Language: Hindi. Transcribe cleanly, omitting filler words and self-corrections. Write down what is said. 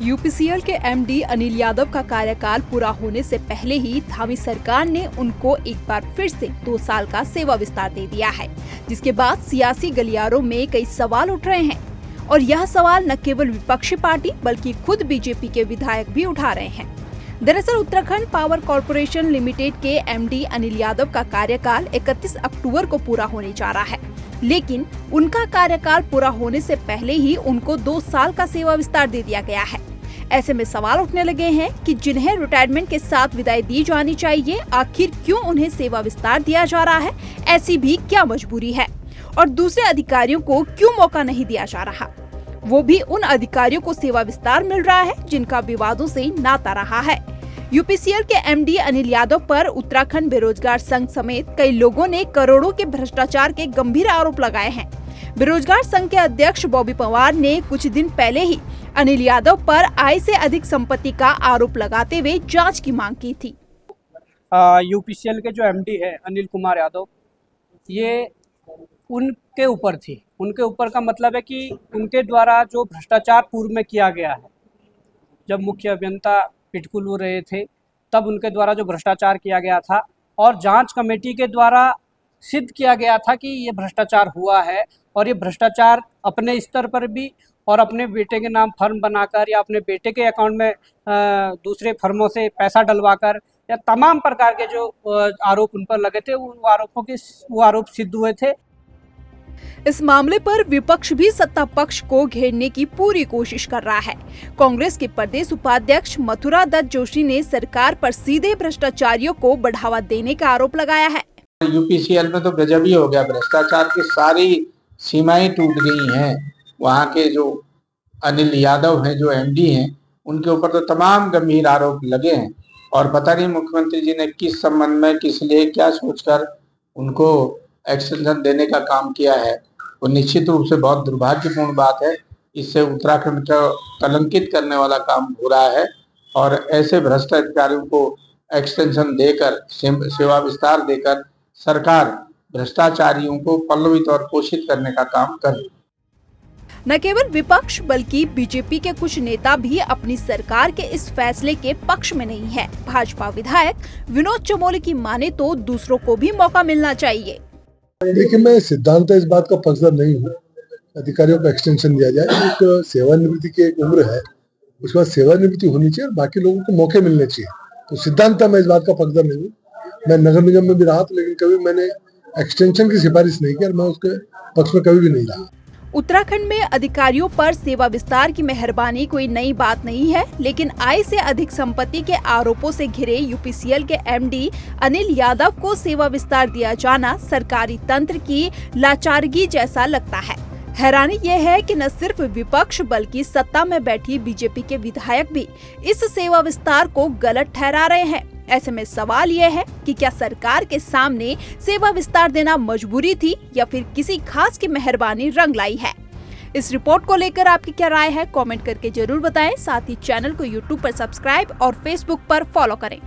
यूपीसीएल के एमडी अनिल यादव का कार्यकाल पूरा होने से पहले ही धामी सरकार ने उनको एक बार फिर से 2 साल का सेवा विस्तार दे दिया है, जिसके बाद सियासी गलियारों में कई सवाल उठ रहे हैं और यह सवाल न केवल विपक्षी पार्टी बल्कि खुद बीजेपी के विधायक भी उठा रहे हैं। दरअसल उत्तराखंड पावर कॉर्पोरेशन लिमिटेड के एमडी अनिल यादव का कार्यकाल 31 अक्टूबर को पूरा होने जा रहा है, लेकिन उनका कार्यकाल पूरा होने से पहले ही उनको 2 साल का सेवा विस्तार दे दिया गया है। ऐसे में सवाल उठने लगे हैं कि जिन्हें रिटायरमेंट के साथ विदाई दी जानी चाहिए, आखिर क्यों उन्हें सेवा विस्तार दिया जा रहा है? ऐसी भी क्या मजबूरी है? और दूसरे अधिकारियों को क्यों मौका नहीं दिया जा रहा? वो भी उन अधिकारियों को सेवा विस्तार मिल रहा है जिनका विवादों से नाता रहा है। यूपीसीएल के एमडी अनिल यादव पर उत्तराखंड बेरोजगार संघ समेत कई लोगों ने करोड़ों के भ्रष्टाचार के गंभीर आरोप लगाए हैं। बेरोजगार संघ के अध्यक्ष बॉबी पवार ने कुछ दिन पहले ही अनिल यादव पर आय से अधिक संपत्ति का आरोप लगाते हुए जांच की मांग की थी। यूपीसीएल के जो एमडी है अनिल कुमार यादव, ये उनके ऊपर थी। उनके ऊपर का मतलब है कि उनके द्वारा जो भ्रष्टाचार पूर्व में किया गया है, जब मुख्य अभियंता पिटकुल रहे थे तब उनके द्वारा जो भ्रष्टाचार किया गया था और जांच कमेटी के द्वारा सिद्ध किया गया था कि ये भ्रष्टाचार हुआ है और ये भ्रष्टाचार अपने स्तर पर भी और अपने बेटे के नाम फर्म बनाकर या अपने बेटे के अकाउंट में दूसरे फर्मों से पैसा डलवाकर या तमाम प्रकार के जो आरोप उन पर लगे थे वो आरोप सिद्ध हुए थे। इस मामले पर विपक्ष भी सत्ता पक्ष को घेरने की पूरी कोशिश कर रहा है। कांग्रेस के प्रदेश उपाध्यक्ष मथुरा दत्त जोशी ने सरकार पर सीधे भ्रष्टाचारियों को बढ़ावा देने का आरोप लगाया है। यूपीसीएल में तो गजब ही हो गया, भ्रष्टाचार की सारी सीमाएं टूट गई हैं। वहाँ के जो अनिल यादव हैं, जो एमडी हैं, उनके ऊपर तो तमाम गंभीर आरोप लगे हैं और पता नहीं मुख्यमंत्री जी ने किस संबंध में, किस लिए, क्या सोचकर उनको एक्सटेंशन देने का काम किया है। वो निश्चित रूप से बहुत दुर्भाग्यपूर्ण बात है। इससे उत्तराखंड को कलंकित करने वाला काम हो रहा है और ऐसे भ्रष्ट अधिकारियों को एक्सटेंशन देकर, सेवा विस्तार देकर सरकार भ्रष्टाचारियों को पल्लवित और पोषित करने का काम कर रही है। न केवल विपक्ष बल्कि बीजेपी के कुछ नेता भी अपनी सरकार के इस फैसले के पक्ष में नहीं है। भाजपा विधायक विनोद चमोली की माने तो दूसरों को भी मौका मिलना चाहिए। देखिए, मैं सिद्धांत इस बात का पक्षधर नहीं हूँ। अधिकारियों को एक्सटेंशन दिया जाए, एक सेवानिवृत्ति की एक उम्र है, उसके बाद सेवानिवृत्ति होनी चाहिए और बाकी लोगों को मौके मिलने चाहिए। तो सिद्धांत मैं इस बात का पक्षधर नहीं हूँ। मैं नगर निगम में भी रहा था, लेकिन कभी मैंने एक्सटेंशन की सिफारिश नहीं की और मैं उसके पक्ष में कभी भी नहीं रहा। उत्तराखंड में अधिकारियों पर सेवा विस्तार की मेहरबानी कोई नई बात नहीं है, लेकिन आय से अधिक संपत्ति के आरोपों से घिरे यूपीसीएल के एमडी अनिल यादव को सेवा विस्तार दिया जाना सरकारी तंत्र की लाचारगी जैसा लगता है। हैरानी यह है कि न सिर्फ विपक्ष बल्कि सत्ता में बैठी बीजेपी के विधायक भी इस सेवा विस्तार को गलत ठहरा रहे हैं। ऐसे में सवाल यह है कि क्या सरकार के सामने सेवा विस्तार देना मजबूरी थी या फिर किसी खास की मेहरबानी रंग लाई है? इस रिपोर्ट को लेकर आपकी क्या राय है? कमेंट करके जरूर बताएं। साथ ही चैनल को यूट्यूब पर सब्सक्राइब और फेसबुक पर फॉलो करें।